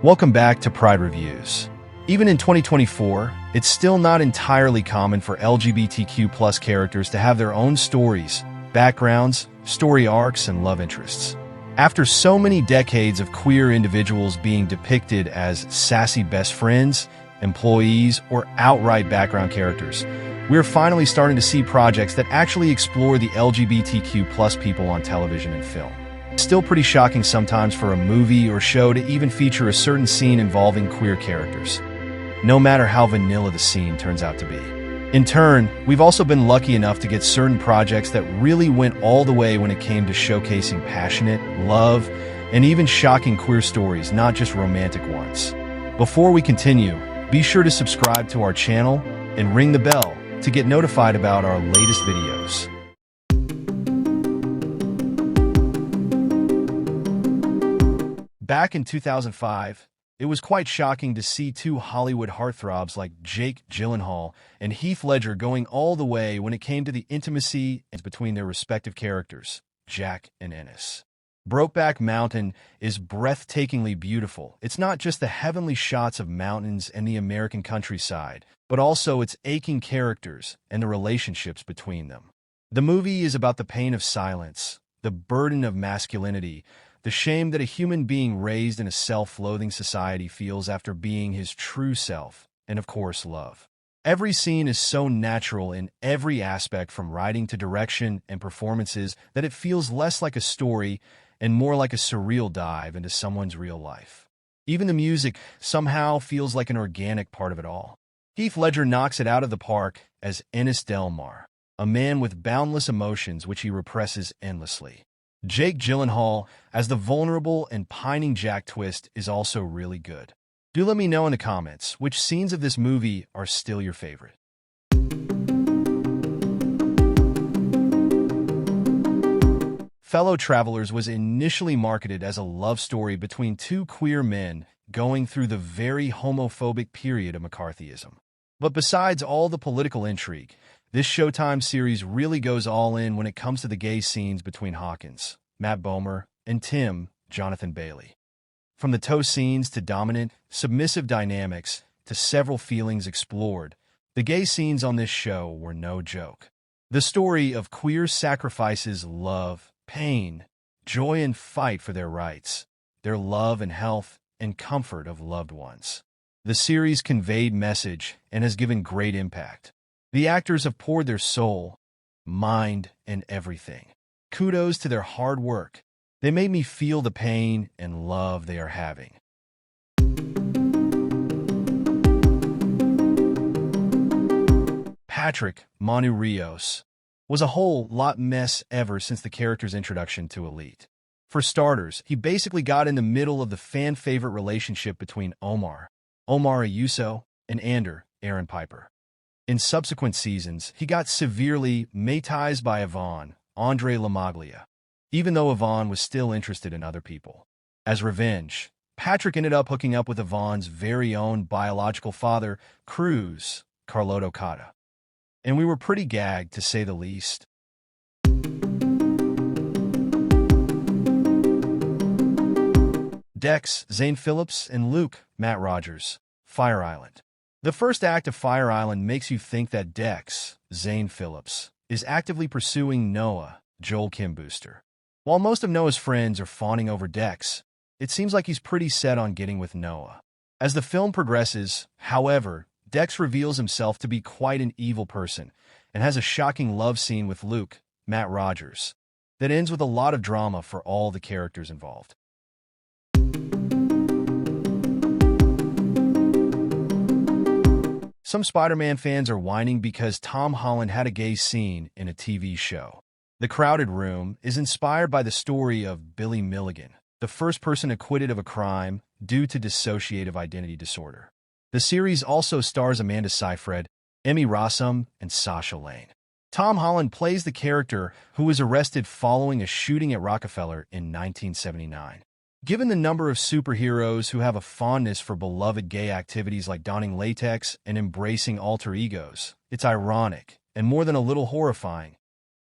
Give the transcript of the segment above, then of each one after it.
Welcome back to Pride Reviews. Even in 2024, it's still not entirely common for LGBTQ+ characters to have their own stories, backgrounds, story arcs, and love interests. After so many decades of queer individuals being depicted as sassy best friends, employees, or outright background characters, we're finally starting to see projects that actually explore the LGBTQ+ people on television and film. Still pretty shocking sometimes for a movie or show to even feature a certain scene involving queer characters, no matter how vanilla the scene turns out to be. In turn, we've also been lucky enough to get certain projects that really went all the way when it came to showcasing passionate, love, and even shocking queer stories, not just romantic ones. Before we continue, be sure to subscribe to our channel and ring the bell to get notified about our latest videos. Back in 2005, it was quite shocking to see two Hollywood heartthrobs like Jake Gyllenhaal and Heath Ledger going all the way when it came to the intimacy between their respective characters, Jack and Ennis. Brokeback Mountain is breathtakingly beautiful. It's not just the heavenly shots of mountains and the American countryside, but also its aching characters and the relationships between them. The movie is about the pain of silence, the burden of masculinity, the shame that a human being raised in a self-loathing society feels after being his true self, and of course, love. Every scene is so natural in every aspect from writing to direction and performances that it feels less like a story and more like a surreal dive into someone's real life. Even the music somehow feels like an organic part of it all. Heath Ledger knocks it out of the park as Ennis Delmar, a man with boundless emotions which he represses endlessly. Jake Gyllenhaal as the vulnerable and pining Jack twist is also really good. Do let me know in the comments which scenes of this movie are still your favorite. Fellow Travelers was initially marketed as a love story between two queer men going through the very homophobic period of McCarthyism. But besides all the political intrigue, this Showtime series really goes all in when it comes to the gay scenes between Hawkins, Matt Bomer, and Tim, Jonathan Bailey. From the toe scenes to dominant, submissive dynamics to several feelings explored, the gay scenes on this show were no joke. The story of queer sacrifices, love, pain, joy, and fight for their rights, their love and health and comfort of loved ones. The series conveyed message and has given great impact. The actors have poured their soul, mind, and everything. Kudos to their hard work. They made me feel the pain and love they are having. Patrick Manu Rios was a whole lot mess ever since the character's introduction to Elite. For starters, he basically got in the middle of the fan-favorite relationship between Omar Ayuso, and Aaron Piper. In subsequent seasons, he got severely matized by Yvonne, Andre Lamaglia, even though Yvonne was still interested in other people. As revenge, Patrick ended up hooking up with Yvonne's very own biological father, Cruz, Carlotto Cotta. And we were pretty gagged, to say the least. Dex, Zane Phillips, and Luke, Matt Rogers, Fire Island. The first act of Fire Island makes you think that Dex, Zane Phillips, is actively pursuing Noah, Joel Kim Booster. While most of Noah's friends are fawning over Dex, it seems like he's pretty set on getting with Noah. As the film progresses, however, Dex reveals himself to be quite an evil person and has a shocking love scene with Luke, Matt Rogers, that ends with a lot of drama for all the characters involved. Some Spider-Man fans are whining because Tom Holland had a gay scene in a TV show. The Crowded Room is inspired by the story of Billy Milligan, the first person acquitted of a crime due to dissociative identity disorder. The series also stars Amanda Seyfried, Emmy Rossum, and Sasha Lane. Tom Holland plays the character who was arrested following a shooting at Rockefeller in 1979. Given the number of superheroes who have a fondness for beloved gay activities like donning latex and embracing alter egos, it's ironic, and more than a little horrifying,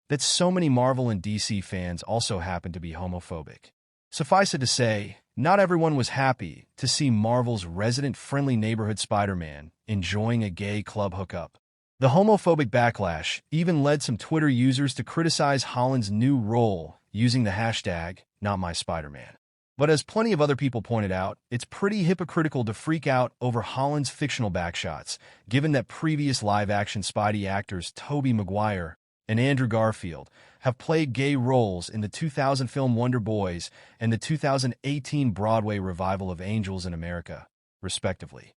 that so many Marvel and DC fans also happen to be homophobic. Suffice it to say, Not everyone was happy to see Marvel's resident-friendly neighborhood Spider-Man enjoying a gay club hookup. The homophobic backlash even led some Twitter users to criticize Holland's new role using the hashtag #NotMySpiderMan. But as plenty of other people pointed out, it's pretty hypocritical to freak out over Holland's fictional backshots, given that previous live-action Spidey actors Tobey Maguire and Andrew Garfield have played gay roles in the 2000 film Wonder Boys and the 2018 Broadway revival of Angels in America, respectively.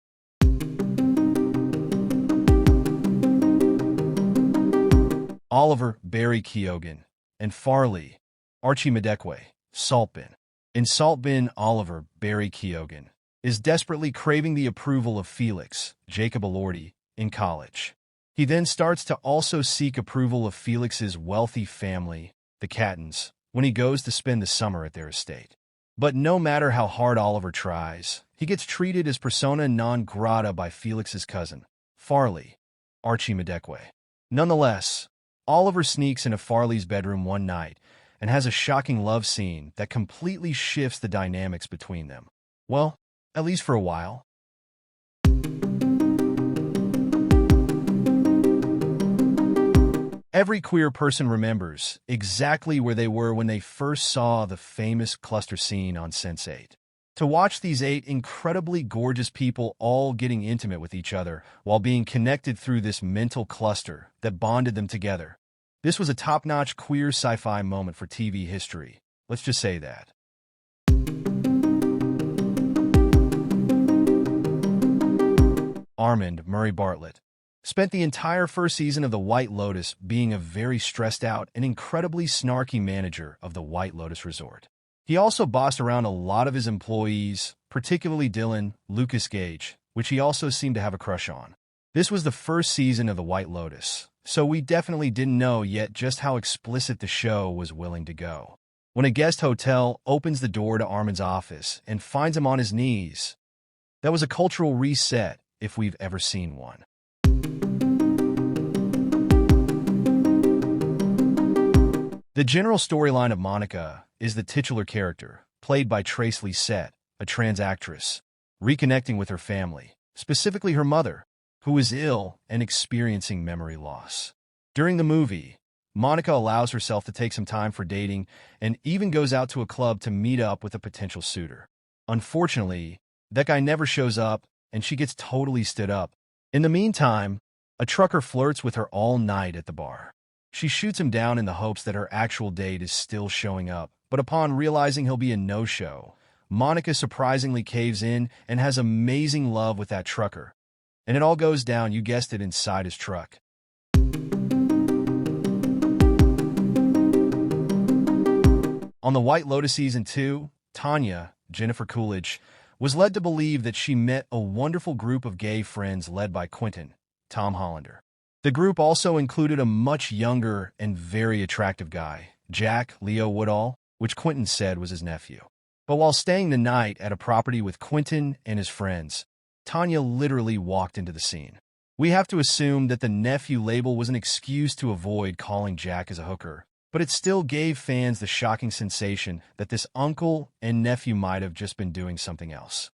Oliver, Barry Keoghan, and Farley, Archie Madekwe, Saltbin. In Saltbin, Oliver, Barry Keoghan, is desperately craving the approval of Felix, Jacob Elordi, in college. He then starts to also seek approval of Felix's wealthy family, the Cattons, when he goes to spend the summer at their estate. But no matter how hard Oliver tries, he gets treated as persona non grata by Felix's cousin, Farley, Archie Madekwe. Nonetheless, Oliver sneaks into Farley's bedroom one night and has a shocking love scene that completely shifts the dynamics between them. Well, at least for a while. Every queer person remembers exactly where they were when they first saw the famous cluster scene on Sense8. To watch these 8 incredibly gorgeous people all getting intimate with each other while being connected through this mental cluster that bonded them together. This was a top-notch queer sci-fi moment for TV history. Let's just say that. Armand Murray Bartlett spent the entire first season of The White Lotus being a very stressed-out and incredibly snarky manager of the White Lotus Resort. He also bossed around a lot of his employees, particularly Dylan, Lucas Gage, which he also seemed to have a crush on. This was the first season of The White Lotus, so we definitely didn't know yet just how explicit the show was willing to go. When a guest hotel opens the door to Armand's office and finds him on his knees, that was a cultural reset if we've ever seen one. The general storyline of Monica is the titular character, played by Trace Lysette, a trans actress, reconnecting with her family, specifically her mother, who is ill and experiencing memory loss. During the movie, Monica allows herself to take some time for dating and even goes out to a club to meet up with a potential suitor. Unfortunately, that guy never shows up and she gets totally stood up. In the meantime, a trucker flirts with her all night at the bar. She shoots him down in the hopes that her actual date is still showing up, but upon realizing he'll be a no-show, Monica surprisingly caves in and has amazing love with that trucker. And it all goes down, you guessed it, inside his truck. On The White Lotus Season 2, Tanya, Jennifer Coolidge, was led to believe that she met a wonderful group of gay friends led by Quentin, Tom Hollander. The group also included a much younger and very attractive guy, Jack Leo Woodall, which Quentin said was his nephew. But while staying the night at a property with Quentin and his friends, Tanya literally walked into the scene. We have to assume that the nephew label was an excuse to avoid calling Jack as a hooker, but it still gave fans the shocking sensation that this uncle and nephew might have just been doing something else.